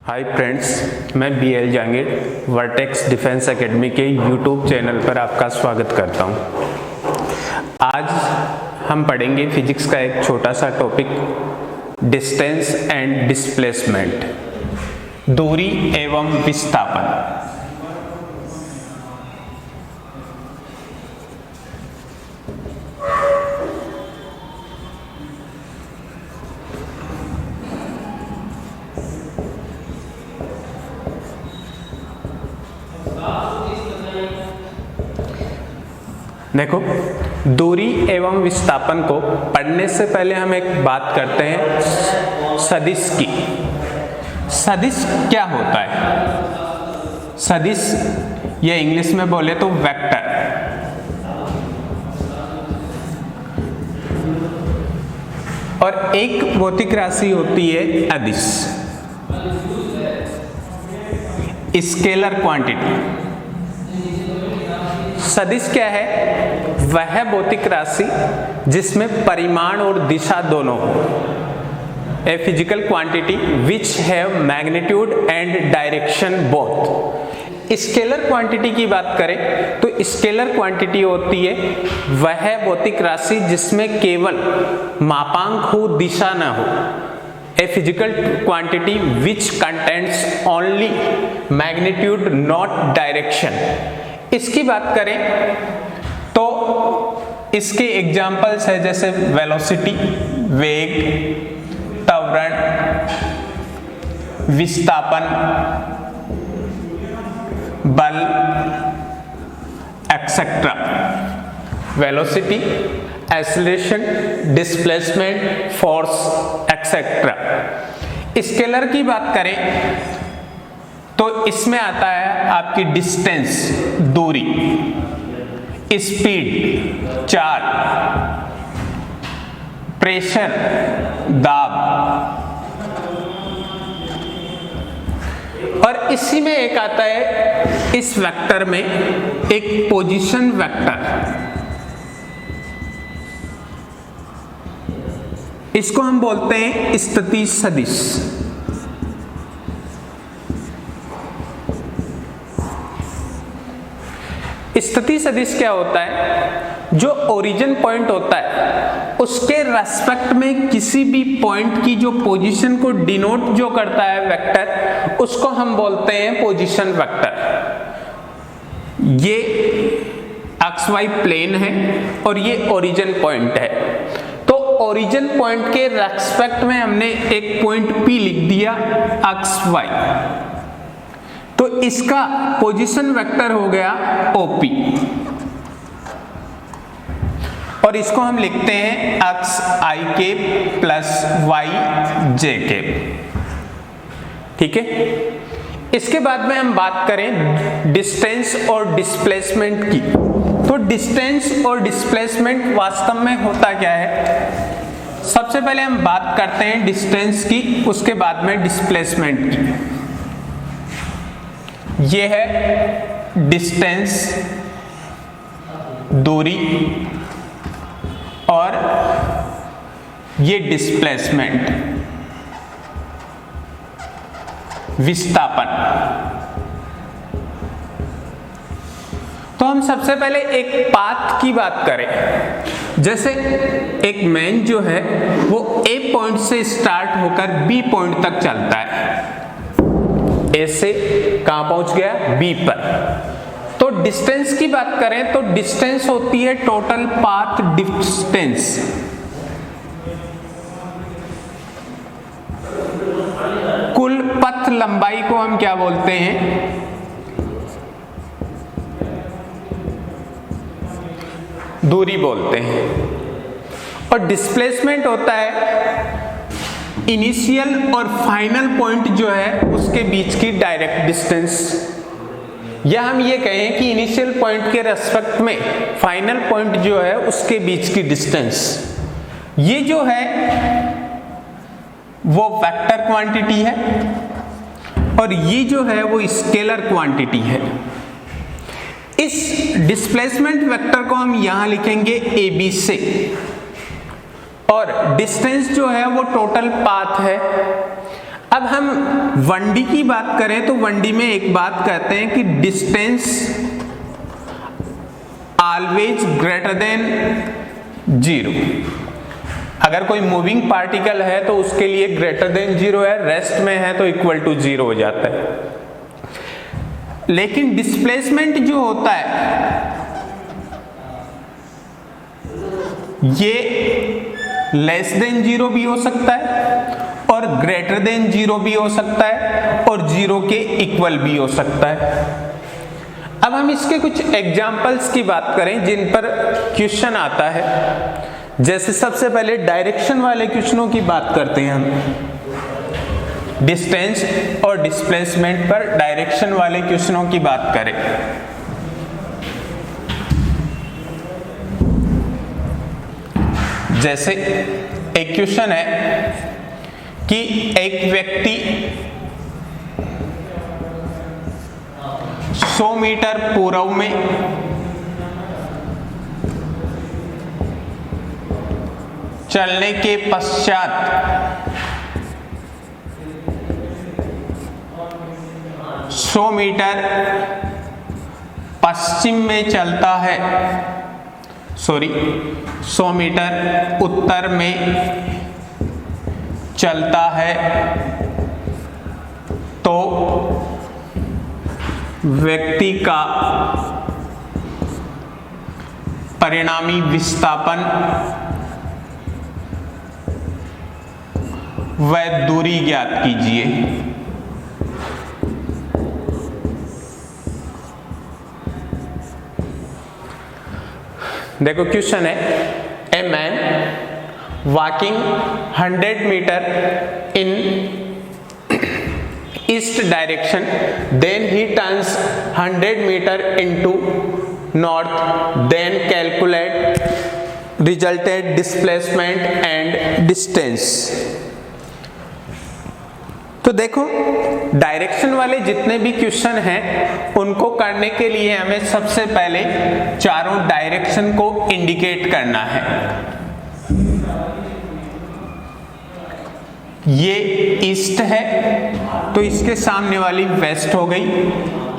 Hi friends, मैं BL Jahangir vertex defence academy के YouTube channel पर आपका स्वागत करता हूं। आज हम पढ़ेंगे फिजिक्स का एक छोटा सा टॉपिक, डिस्टेंस एंड डिस्प्लेसमेंट, दूरी एवं विस्थापन। देखो, दूरी एवं विस्थापन को पढ़ने से पहले हम एक बात करते हैं सदिश की। सदिश क्या होता है? सदिश या इंग्लिश में बोले तो वेक्टर। और एक भौतिक राशि होती है अदिश, स्केलर क्वांटिटी। सदिश क्या है? वह भौतिक राशि जिसमें परिमाण और दिशा दोनों हो। A physical quantity which have magnitude and direction both. Scalar quantity की बात करें तो स्केलर क्वांटिटी होती है वह भौतिक राशि जिसमें केवल मापांक हो, दिशा न हो। A physical quantity which contents only magnitude not direction. इसकी बात करें तो इसके एग्जाम्पल्स है जैसे वेलोसिटी वेग, त्वरण, विस्थापन, बल, etcetera. Velocity, acceleration, displacement, force, etcetera. Scalar की बात करें तो इसमें आता है आपकी डिस्टेंस, दूरी, स्पीड, चार्ज, प्रेशर, दाब। और इसी में एक आता है इस वेक्टर में एक पोजीशन वेक्टर। इसको हम बोलते हैं स्थिति सदिश। स्थिति सदिश क्या होता है? जो ओरिजिन पॉइंट होता है उसके रेस्पेक्ट में किसी भी पॉइंट की जो पोजीशन को डिनोट जो करता है वेक्टर, उसको हम बोलते हैं पोजीशन वेक्टर। ये XY प्लेन है और ये ओरिजिन पॉइंट है। तो ओरिजिन पॉइंट के रेस्पेक्ट में हमने एक पॉइंट P लिख दिया XY, तो इसका पोजीशन वेक्टर हो गया OP। और इसको हम लिखते हैं XI प्लस YJ। ठीक है। इसके बाद में हम बात करें डिस्टेंस और डिस्प्लेसमेंट की। तो डिस्टेंस और डिस्प्लेसमेंट वास्तव में होता क्या है? सबसे पहले हम बात करते हैं डिस्टेंस की, उसके बाद में डिस्प्लेसमेंट की। ये है डिस्टेंस, दूरी, और ये डिस्प्लेसमेंट, विस्थापन। तो हम सबसे पहले एक पाथ की बात करें। जैसे एक मैन जो है वो A पॉइंट से स्टार्ट होकर B पॉइंट तक चलता है। A से कहां पहुंच गया? B पर। तो डिस्टेंस की बात करें तो डिस्टेंस होती है टोटल पाथ डिस्टेंस। कुल पथ लंबाई को हम क्या बोलते हैं? दूरी बोलते हैं। और डिस्प्लेसमेंट होता है इनिशियल और फाइनल पॉइंट जो है उसके बीच की डायरेक्ट डिस्टेंस। या हम ये कहें कि इनिशियल पॉइंट के रेस्पेक्ट में फाइनल पॉइंट जो है उसके बीच की डिस्टेंस। ये जो है वो वेक्टर क्वांटिटी है और ये जो है वो स्केलर क्वांटिटी है। इस डिस्प्लेसमेंट वेक्टर को हम यहां लिखेंगे AB से, और डिस्टेंस जो है वो टोटल पाथ है। अब हम 1D की बात करें तो 1D में एक बात कहते हैं कि डिस्टेंस ऑलवेज ग्रेटर देन 0। अगर कोई मूविंग पार्टिकल है तो उसके लिए ग्रेटर देन 0 है, रेस्ट में है तो इक्वल टू 0 हो जाता है। लेकिन डिस्प्लेसमेंट जो होता है ये लेस देन 0 भी हो सकता है और ग्रेटर देन 0 भी हो सकता है और 0 के इक्वल भी हो सकता है। अब हम इसके कुछ एग्जाम्पल्स की बात करें जिन पर क्वेश्चन आता है। जैसे सबसे पहले डायरेक्शन वाले क्वेश्चनों की बात करते हैं हम। डिस्टेंस और डिस्प्लेसमेंट पर डायरेक्शन वाले क्वेश्चनों की बात करें। जैसे एक क्वेश्चन है कि एक व्यक्ति 100 मीटर पूर्व में चलने के पश्चात 100 मीटर पश्चिम में चलता है, 100 मीटर उत्तर में चलता है तो व्यक्ति का परिणामी विस्थापन व दूरी ज्ञात कीजिए। देखो क्वेश्चन है, a man walking 100 metre in east direction, then he turns 100 metre into north, then calculate resulted displacement and distance. तो देखो डायरेक्शन वाले जितने भी क्वेश्चन हैं उनको करने के लिए हमें सबसे पहले चारों डायरेक्शन को इंडिकेट करना है। ये ईस्ट है तो इसके सामने वाली वेस्ट हो गई,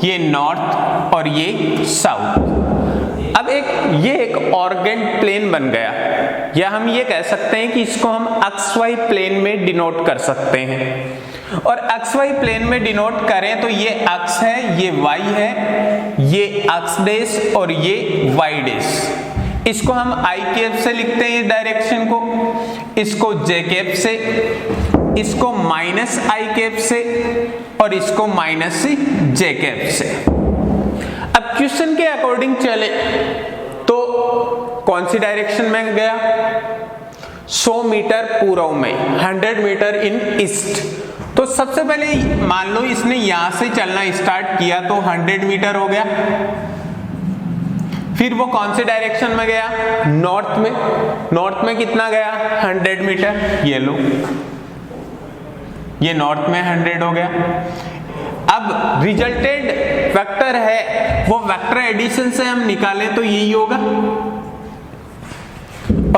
ये नॉर्थ और ये साउथ। अब ये एक ऑर्गेंट प्लेन बन गया, या हम ये कह सकते हैं कि इसको हम एक्स वाई प्लेन में डिनोट कर सकते हैं। और एक्स वाई प्लेन में डिनोट करें तो ये एक्स है, ये वाई है, ये एक्स डेश और ये वाई डेश। इसको हम आई कैप से लिखते हैं डायरेक्शन को, इसको जे कैप से, इसको माइनस आई कैप से और इसको माइनस जे कैप से। अब क्वेश्चन के अकॉर्डिंग चले तो कौन सी डायरेक्शन में गया? 100 मीटर पूर्व में, 100 मीटर इन ईस्ट। तो सबसे पहले मान लो इसने यहां से चलना स्टार्ट किया तो 100 मीटर हो गया। फिर वो कौन से डायरेक्शन में गया? नॉर्थ में। नॉर्थ में कितना गया? 100 मीटर। ये लो, ये नॉर्थ में 100 हो गया। अब रिजल्टेड वेक्टर है, वो वेक्टर एडिशन से हम निकाले तो यही होगा।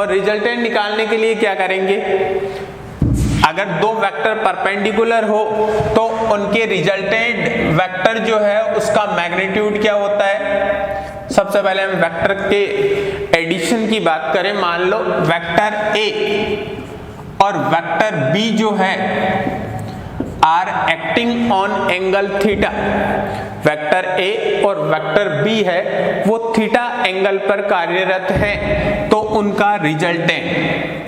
और रिजल्टेंट निकालने के लिए क्या करेंगे? अगर दो वेक्टर परपेंडिकुलर हो तो उनके रिजल्टेंट वेक्टर जो है उसका मैग्नीट्यूड क्या होता है? सबसे पहले हम वेक्टर के एडिशन की बात करें। मान लो वेक्टर ए और वेक्टर बी जो है are acting on angle theta. Vector A और वेक्टर बी है वो थीटा एंगल पर कार्यरत है, तो उनका रिजल्टेंट,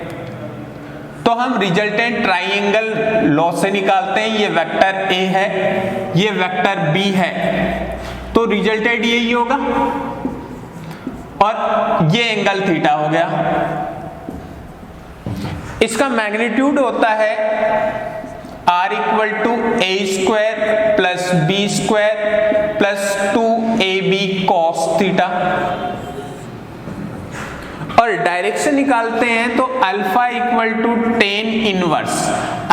तो हम रिजल्टेंट ट्राइंगल लॉ से निकालते हैं। ये वेक्टर ए है, ये वेक्टर बी है, तो रिजल्टेंट यही होगा और ये एंगल थीटा हो गया। इसका मैग्नीट्यूड होता है R equal to A square plus B square plus 2ab cos theta. और डायरेक्शन निकालते हैं तो alpha equal to tan inverse.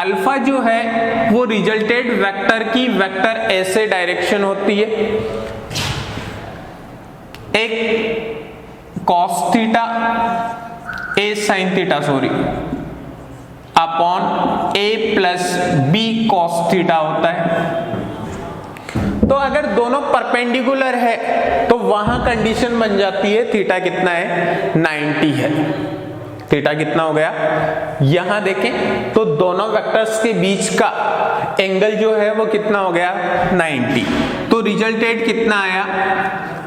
Alpha जो है वो रिजल्टेड वेक्टर की वेक्टर ए से डायरेक्शन होती है। एक cos theta, A sin theta, sorry, आप upon a plus b cos theta होता है। तो अगर दोनों परपेंडिकुलर है तो वहां कंडीशन बन जाती है थीटा कितना है, 90 है। थीटा कितना हो गया, यहां देखें तो दोनों वेक्टर्स के बीच का एंगल जो है वो कितना हो गया, 90। तो रिजल्टेड कितना आया,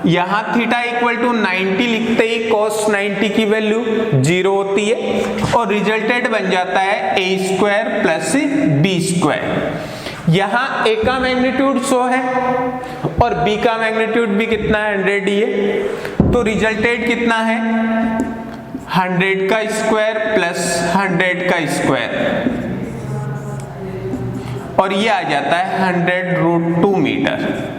यहां थीटा इक्वल टू 90 लिखते ही cos 90 की वैल्यू 0 होती है और रिजल्टेड बन जाता है a square plus b square. यहां a का मैग्नीट्यूड 100 है और b का मैग्नीट्यूड भी कितना है, 100 ही है। तो रिजल्टेड कितना है, 100 का स्क्वायर प्लस 100 का स्क्वायर और ये आ जाता है 100√2 मीटर।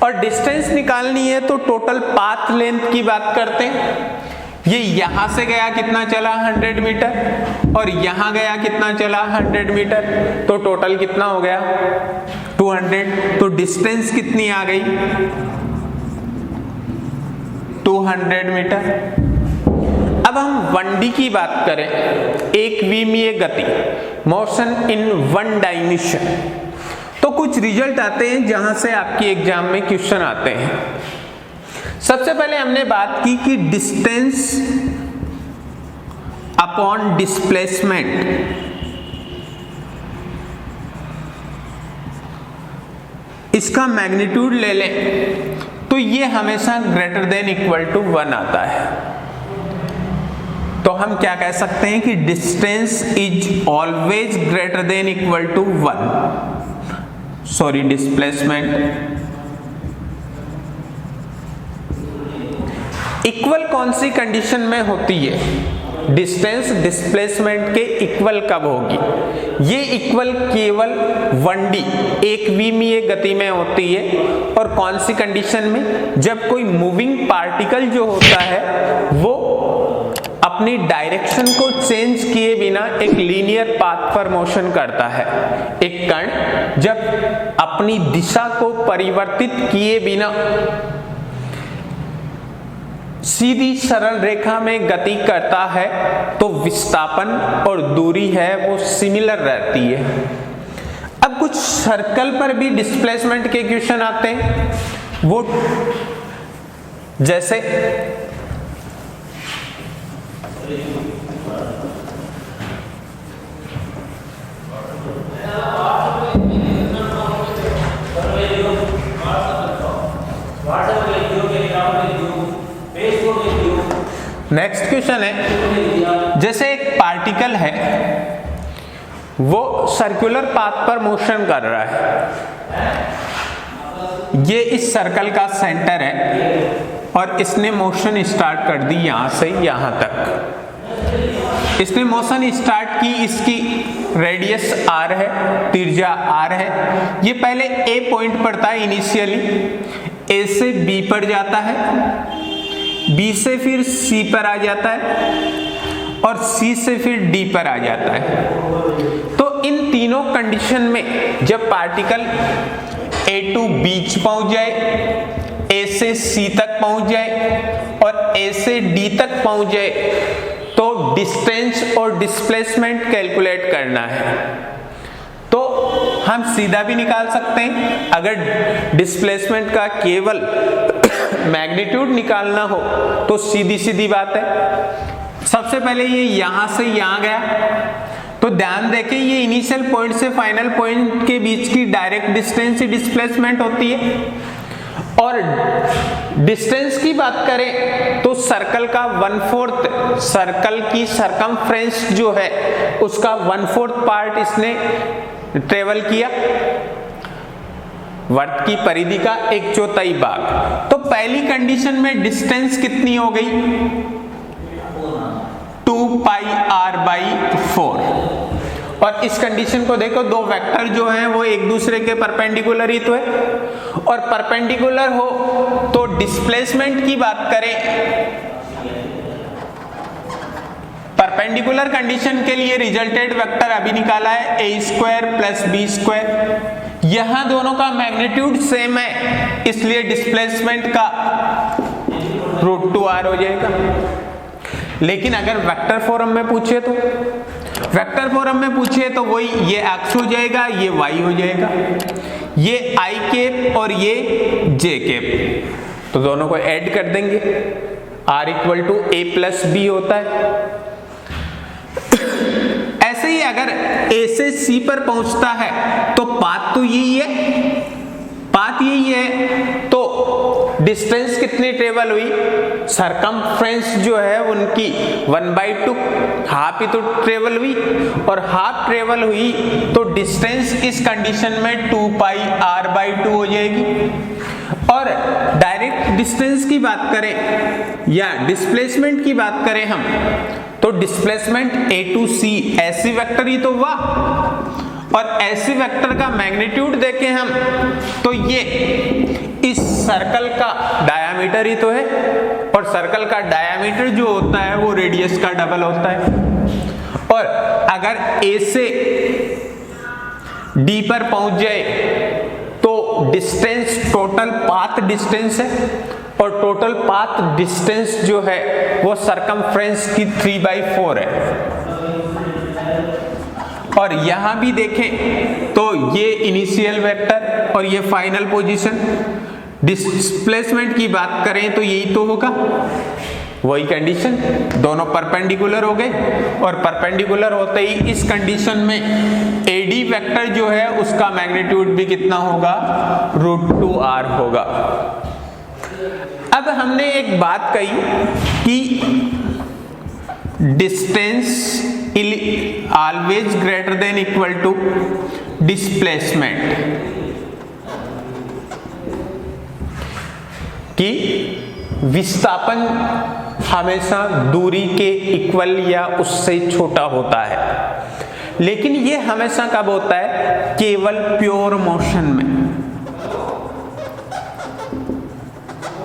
और डिस्टेंस निकालनी है तो टोटल पाथ लेंथ की बात करते हैं। ये यहां से गया कितना चला, 100 मीटर और यहां गया कितना चला, 100 मीटर। तो टोटल कितना हो गया, 200। तो डिस्टेंस कितनी आ गई, 200 मीटर। अब हम 1D की बात करें, एक विमीय गति, मोशन इन 1 डायमेंशन, तो कुछ रिजल्ट आते हैं जहां से आपके एग्जाम में क्वेश्चन आते हैं। सबसे पहले हमने बात की कि डिस्टेंस अपॉन डिस्प्लेसमेंट, इसका मैग्नीट्यूड ले लें तो ये हमेशा ग्रेटर देन इक्वल टू 1 आता है। तो हम क्या कह सकते हैं कि distance is always greater than equal to 1, sorry displacement. Equal कौन सी कंडीशन में होती है, डिस्टेंस डिस्प्लेसमेंट के इक्वल कब होगी, ये इक्वल केवल 1D एक विमीय गति में होती है। और कौन सी कंडीशन में, जब कोई मूविंग पार्टिकल जो होता है वो अपनी डायरेक्शन को चेंज किए बिना एक लीनियर पाथ पर मोशन करता है। एक कण जब अपनी दिशा को परिवर्तित किए बिना सीधी सरल रेखा में गति करता है तो विस्थापन और दूरी है वो सिमिलर रहती है। अब कुछ सर्कल पर भी डिस्प्लेसमेंट के क्वेश्चन आते हैं, वो जैसे नेक्स्ट क्वेश्चन है, जैसे एक पार्टिकल है वो सर्कुलर पाथ पर मोशन कर रहा है, ये इस सर्कल का सेंटर है और इसने मोशन स्टार्ट कर दी यहां से यहां तक। इसने मोशन स्टार्ट की, इसकी रेडियस r है, त्रिज्या r है। ये पहले a पॉइंट पर था इनिशियली, a से b पर जाता है, B से फिर C पर आ जाता है और C से फिर D पर आ जाता है। तो इन तीनों कंडीशन में जब पार्टिकल A to बीच पहुंच जाए, A से C तक पहुंच जाए और A से D तक पहुंच जाए तो डिस्टेंस और डिस्प्लेसमेंट कैलकुलेट करना है। तो हम सीधा भी निकाल सकते हैं, अगर डिस्प्लेसमेंट का केवल मैग्नीट्यूड निकालना हो तो सीधी सीधी बात है। सबसे पहले ये यहां से यहां गया, तो ध्यान देखें ये इनिशियल पॉइंट से फाइनल पॉइंट के बीच की डायरेक्ट डिस्टेंस ही डिस्प्लेसमेंट होती है। और डिस्टेंस की बात करें तो सर्कल का 1/4, सर्कल की सरकमफ्रेंस जो है उसका 1/4 पार्ट इसने ट्रेवल किया, वर्त की परिधि का 1/4 भाग। तो पहली कंडीशन में डिस्टेंस कितनी हो गई, 2πr/4। और इस कंडीशन को देखो, दो वेक्टर जो हैं वो एक दूसरे के परपेंडिकुलर ही तो है, और परपेंडिकुलर हो तो डिस्प्लेसमेंट की बात करें, परपेंडिकुलर कंडीशन के लिए रिजल्टेड वेक्टर अभी निकाला है a² + b²। यहां दोनों का मैग्नीट्यूड सेम है इसलिए डिस्प्लेसमेंट का √2r हो जाएगा। लेकिन अगर वेक्टर फॉर्म में पूछे तो वेक्टर फॉर्म में पूछे तो वही ये x हो जाएगा, ये y हो जाएगा, ये i कैप और ये j कैप, तो दोनों को ऐड कर देंगे, r equal to a plus b होता है। ऐसे ही अगर a से c पर पहुंचता है तो पाथ तो यही है, पाथ यही है, तो डिस्टेंस कितनी ट्रेवल हुई, सरकमफ्रेंस जो है उनकी 1/2 हाफ ही तो ट्रेवल हुई, और हाफ ट्रेवल हुई तो डिस्टेंस इस कंडीशन में 2 पाई r/2 हो जाएगी। और डायरेक्ट डिस्टेंस की बात करें या डिस्प्लेसमेंट की बात करें हम, तो डिस्प्लेसमेंट a to c ऐसी वेक्टर ही तो हुआ, और ऐसी वेक्टर का मैग्नीट्यूड देखें हम तो ये इस सर्कल का डायामीटर ही तो है, और सर्कल का डायामीटर जो होता है वो रेडियस का डबल होता है। और अगर a से d पर पहुंच जाए तो डिस्टेंस टोटल पाथ डिस्टेंस है, और टोटल पाथ डिस्टेंस जो है वो सरकमफ्रेंस की 3/4 है। और यहां भी देखें तो ये इनिशियल वेक्टर और ये फाइनल पोजीशन। डिस्प्लेसमेंट की बात करें तो यही तो होगा, वही कंडीशन, दोनों परपेंडिकुलर हो गए, और परपेंडिकुलर होते ही इस कंडीशन में AD वेक्टर जो है उसका मैग्नीट्यूड भी कितना होगा, √2r होगा। अब हमने एक बात कही कि distance always greater than equal to displacement, कि विस्थापन हमेशा दूरी के इक्वल या उससे छोटा होता है, लेकिन ये हमेशा कब होता है, केवल प्योर मोशन में।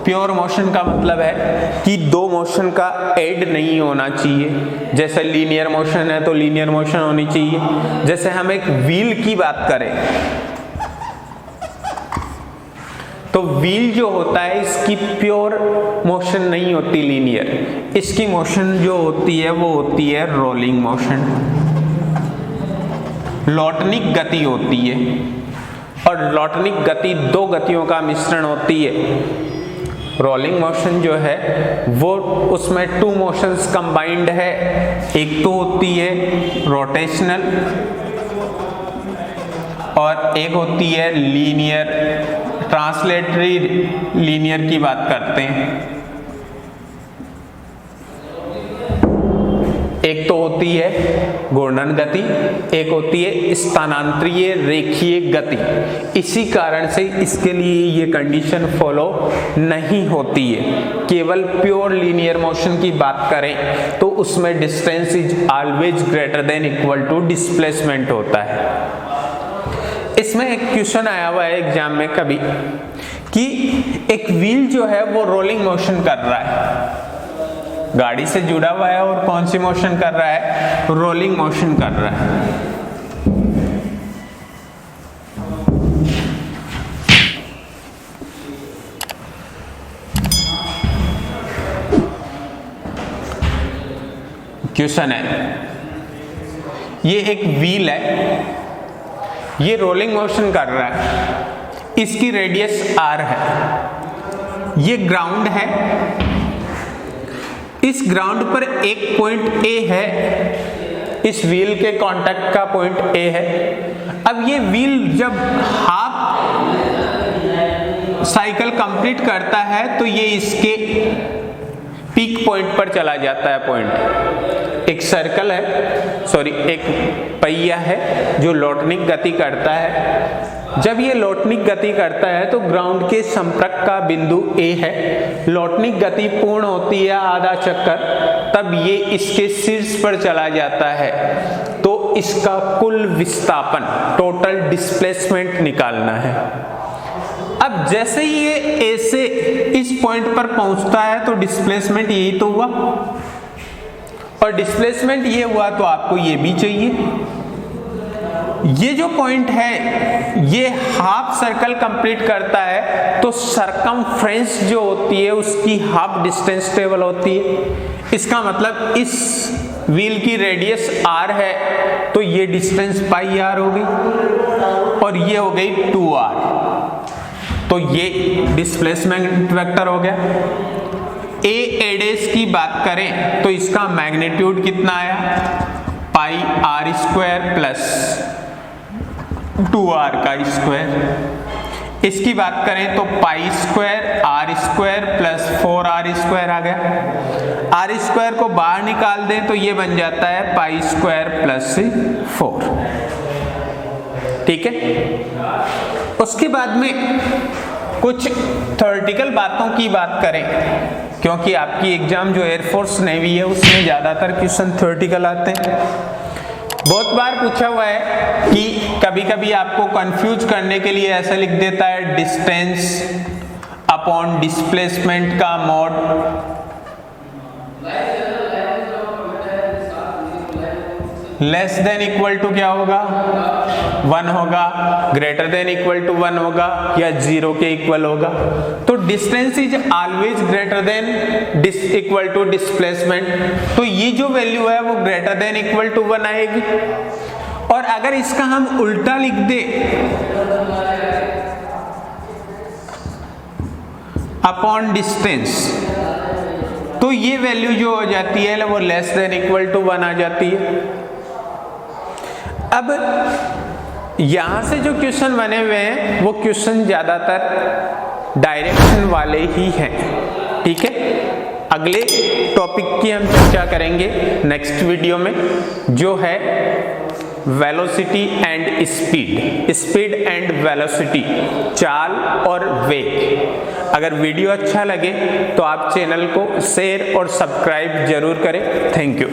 प्योर मोशन का मतलब है कि दो मोशन का ऐड नहीं होना चाहिए। जैसे लीनियर मोशन है तो लीनियर मोशन होनी चाहिए। जैसे हम एक व्हील की बात करें तो व्हील जो होता है इसकी प्योर मोशन नहीं होती लीनियर, इसकी मोशन जो होती है वो होती है रोलिंग मोशन, लौटनिक गति होती है। और लौटनिक गति दो गतियों का मिश्रण होती है। रोलिंग मोशन जो है वो उसमें 2 मोशंस कंबाइंड है, एक तो होती है रोटेशनल और एक होती है लीनियर। ट्रांसलेटरी लीनियर की बात करते हैं, एक तो होती है घूर्णन गति, एक होती है स्थानांतरीय रेखीय गति। इसी कारण से इसके लिए ये कंडीशन फॉलो नहीं होती है। केवल प्योर लीनियर मोशन की बात करें तो उसमें distance is always greater than equal to displacement होता है। इसमें एक क्वेश्चन आया हुआ है एग्जाम में कभी कि एक व्हील जो है वो रोलिंग मोशन कर रहा है, गाड़ी से जुड़ा हुआ है और कौन सी मोशन कर रहा है, रोलिंग मोशन कर रहा है। क्वेश्चन है, ये एक व्हील है, ये रोलिंग मोशन कर रहा है, इसकी रेडियस r है, ये ग्राउंड है, इस ग्राउंड पर एक पॉइंट A है, इस व्हील के कांटेक्ट का पॉइंट A है। अब ये व्हील जब हाफ साइकिल कंप्लीट करता है तो ये इसके पीक पॉइंट पर चला जाता है। पॉइंट एक सर्कल है, सॉरी एक पहिया है जो लौटनिक गति करता है। जब ये लौटनिक गति करता है तो ग्राउंड के संपर्क का बिंदु A है। लौटनिक गति पूर्ण होती है आधा चक्कर, तब ये इसके शीर्ष पर चला जाता है। तो इसका कुल विस्थापन, टोटल डिस्प्लेसमेंट निकालना है। अब जैसे ही ये A से इस पॉइंट पर पहुंचता है तो डिस्प्लेसमेंट यही तो हुआ, और डिस्प्लेसमेंट ये हुआ तो आपको ये भी चाहिए। ये जो पॉइंट है ये हाफ सर्कल कंप्लीट करता है तो सरकमफ्रेंस जो होती है उसकी हाफ डिस्टेंस ट्रेवल होती है। इसका मतलब इस व्हील की रेडियस r है तो ये डिस्टेंस पाई r हो गई और ये हो गई 2r, तो ये डिस्प्लेसमेंट वेक्टर हो गया। a डैश की बात करें तो इसका मैग्नीट्यूड कितना आया, पाई r स्क्वायर प्लस 2r का स्क्वायर। इसकी बात करें तो pi square r square plus 4r square आ गया। r स्क्वायर को बाहर निकाल दें तो ये बन जाता है पाई स्क्वायर प्लस 4, ठीक है। उसके बाद में कुछ थ्योरेटिकल बातों की बात करें, क्योंकि आपकी एग्जाम जो एयरफोर्स नेवी है उसमें ज्यादातर क्वेश्चन थ्योरेटिकल आते हैं। बहुत बार पूछा हुआ है कि कभी कभी आपको कंफ्यूज करने के लिए ऐसा लिख देता है डिस्टेंस अपॉन डिस्प्लेसमेंट का mod, less than equal to क्या होगा 1 होगा, ग्रेटर देन इक्वल टू 1 होगा या 0 के इक्वल होगा। तो distance is always greater than equal to displacement, तो ये जो वैल्यू है वो ग्रेटर देन इक्वल टू 1 आएगी। और अगर इसका हम उल्टा लिख दे अपॉन डिस्टेंस, तो ये वैल्यू जो हो जाती है वो लेस देन इक्वल टू 1 आ जाती है। अब यहां से जो क्वेश्चन बने हुए हैं वो क्वेश्चन ज्यादातर डायरेक्शन वाले ही हैं, ठीक है। अगले टॉपिक की हम चर्चा करेंगे नेक्स्ट वीडियो में, जो है velocity and speed, speed and velocity, चाल और वेग। अगर वीडियो अच्छा लगे तो आप चैनल को शेयर और सब्सक्राइब जरूर करें। Thank you.